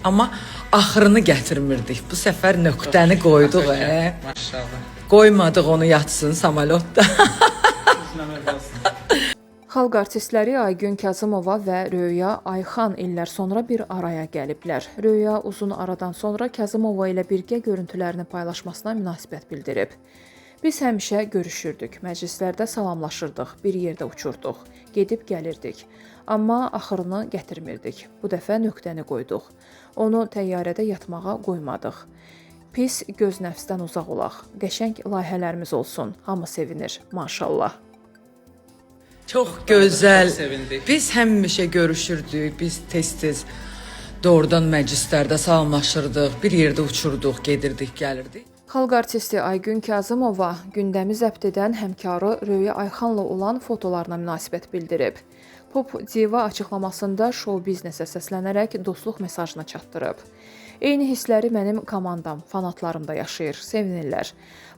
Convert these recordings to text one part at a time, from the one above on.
Amma axırını gətirmirdik. Bu səfər nöqtəni qoyduq. Maşallah. Qoymadıq onu yatsın samolyotda. Xalq artistləri Aygün Kazımova və Röya Ayxan illər sonra bir araya gəliblər. Röya uzun aradan sonra Kazımova ilə birgə görüntülərini paylaşmasına münasibət bildirib. Biz həmişə görüşürdük, məclislərdə salamlaşırdıq, bir yerdə uçurduq, gedib gəlirdik. Amma axırını gətirmirdik. Bu dəfə nöqtəni qoyduq. Onu təyyarədə yatmağa qoymadıq. Pis göz nəfsdən uzaq olaq. Qəşəng layihələrimiz olsun. Hamı sevinir. Maşallah. Çox gözəl. Çox sevindik. Biz həmişə görüşürdük. Biz tez-tez doğrudan məclislərdə salamlaşırdıq, bir yerdə uçurduq, gedirdik, gəlirdik. Xalq artisti Aygün Kazımova gündəmi zəbt edən həmkarı Röya Ayxanla olan fotolarına münasibət bildirib. Pop diva açıqlamasında şou biznesə səslənərək dostluq mesajını çatdırıb. Eyni hissləri mənim komandam, fanatlarım da yaşayır, sevinirlər.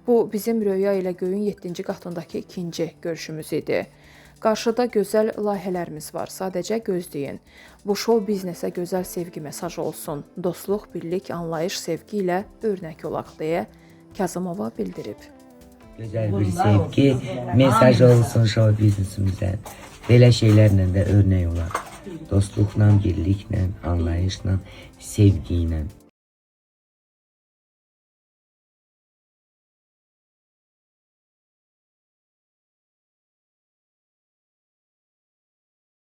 Bu bizim Röya ilə göyün 7-ci qatındakı ikinci görüşümüz idi. Qarşıda gözəl layihələrimiz var, sadəcə gözləyin. Bu şou biznesə gözəl sevgi mesajı olsun. Dostluq, birlik, anlayış, sevgi ilə örnək olaq deyə Kazımova bildirib. Gözəl bir sevgi mesajı olsun şou biznesimizə. Belə şeylərlə də örnək olaq. Dostluqla, birliklə, anlayışla, sevgi ilə.